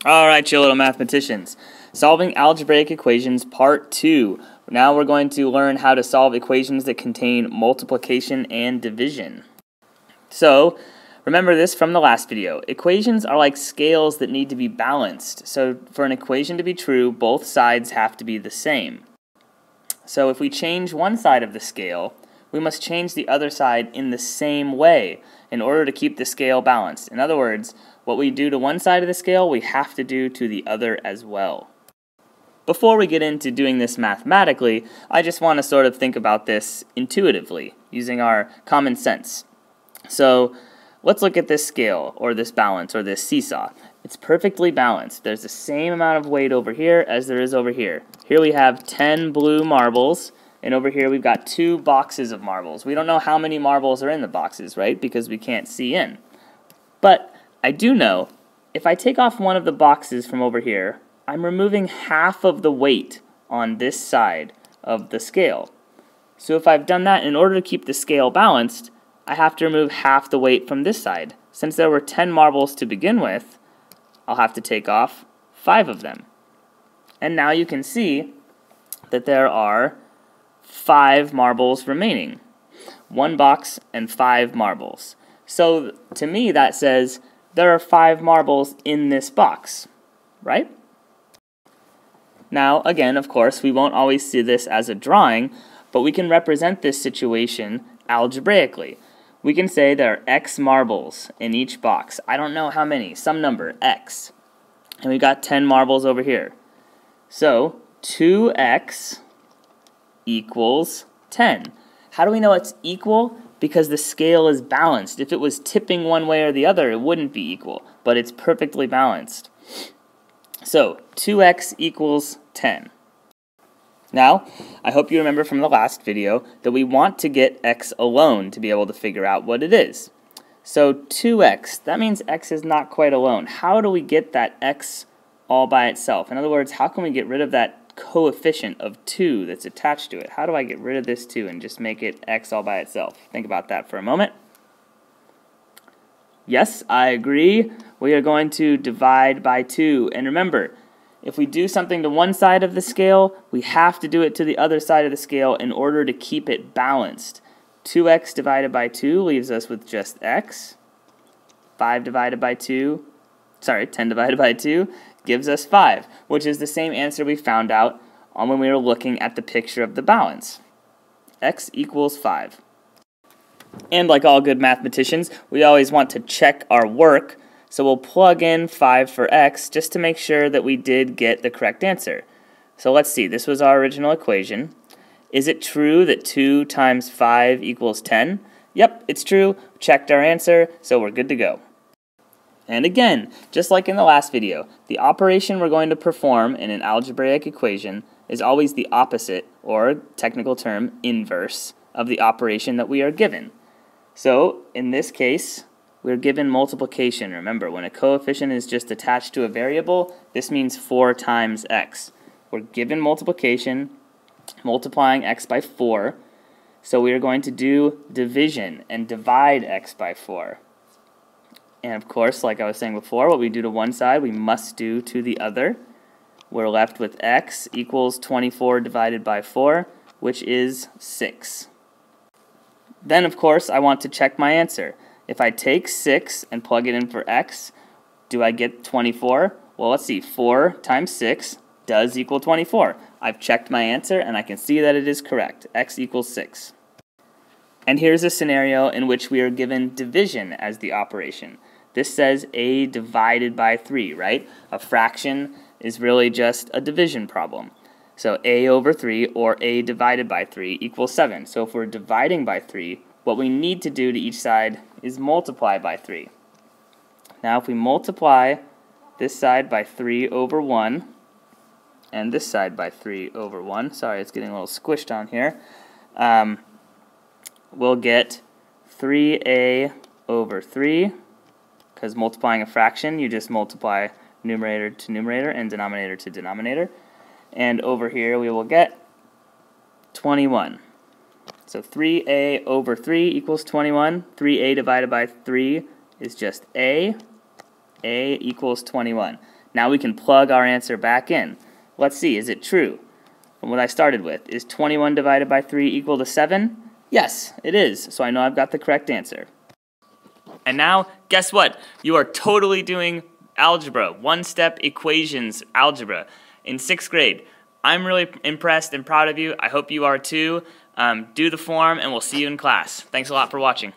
Alright, you little mathematicians. Solving algebraic equations part 2. Now we're going to learn how to solve equations that contain multiplication and division. So, remember this from the last video. Equations are like scales that need to be balanced. So, for an equation to be true, both sides have to be the same. So, if we change one side of the scale, we must change the other side in the same way in order to keep the scale balanced. In other words, what we do to one side of the scale, we have to do to the other as well. Before we get into doing this mathematically, I just want to sort of think about this intuitively, using our common sense. So, let's look at this scale, or this balance, or this seesaw. It's perfectly balanced. There's the same amount of weight over here as there is over here. Here we have 10 blue marbles, and over here we've got 2 boxes of marbles. We don't know how many marbles are in the boxes, right? Because we can't see in. But I do know, if I take off one of the boxes from over here, I'm removing half of the weight on this side of the scale. So if I've done that, in order to keep the scale balanced, I have to remove half the weight from this side. Since there were 10 marbles to begin with, I'll have to take off 5 of them. And now you can see that there are 5 marbles remaining. 1 box and 5 marbles. So to me that says there are 5 marbles in this box, right? Now again, of course, we won't always see this as a drawing, but we can represent this situation algebraically. We can say there are X marbles in each box. I don't know how many, some number, X. And we've got 10 marbles over here. So 2X equals 10. How do we know it's equal? Because the scale is balanced. If it was tipping one way or the other, it wouldn't be equal, but it's perfectly balanced. So 2x equals 10. Now, I hope you remember from the last video that we want to get x alone to be able to figure out what it is. So 2x, that means x is not quite alone. How do we get that x all by itself? In other words, how can we get rid of that coefficient of 2 that's attached to it? How do I get rid of this 2 and just make it x all by itself? Think about that for a moment. Yes, I agree. We are going to divide by 2. And remember, if we do something to one side of the scale, we have to do it to the other side of the scale in order to keep it balanced. 2x divided by 2 leaves us with just x. 10 divided by 2 gives us 5, which is the same answer we found out on when we were looking at the picture of the balance. X equals 5. And like all good mathematicians, we always want to check our work, so we'll plug in 5 for x just to make sure that we did get the correct answer. So let's see, this was our original equation. Is it true that 2 times 5 equals 10? Yep, it's true. Checked our answer, so we're good to go. And again, just like in the last video, the operation we're going to perform in an algebraic equation is always the opposite, or technical term, inverse, of the operation that we are given. So, in this case, we're given multiplication. Remember, when a coefficient is just attached to a variable, this means 4 times x. We're given multiplication, multiplying x by 4, so we are going to do division and divide x by 4. And of course, like I was saying before, what we do to one side, we must do to the other. We're left with x equals 24 divided by 4, which is 6. Then, of course, I want to check my answer. If I take 6 and plug it in for x, do I get 24? Well, let's see. 4 times 6 does equal 24. I've checked my answer, and I can see that it is correct. X equals 6. And here's a scenario in which we are given division as the operation. This says a divided by 3, right? A fraction is really just a division problem. So a over 3 or a divided by 3 equals 7. So if we're dividing by 3, what we need to do to each side is multiply by 3. Now if we multiply this side by 3 over 1 and this side by 3 over 1, sorry, it's getting a little squished on here, we'll get 3a over 3, because multiplying a fraction, you just multiply numerator to numerator and denominator to denominator. And over here we will get 21. So 3a over 3 equals 21. 3a divided by 3 is just a. a equals 21. Now we can plug our answer back in. Let's see, is it true? From what I started with, is 21 divided by 3 equal to 7? Yes, it is, so I know I've got the correct answer. And now, guess what? You are totally doing algebra, one-step equations algebra in 6th grade. I'm really impressed and proud of you. I hope you are too. Do the form, and we'll see you in class. Thanks a lot for watching.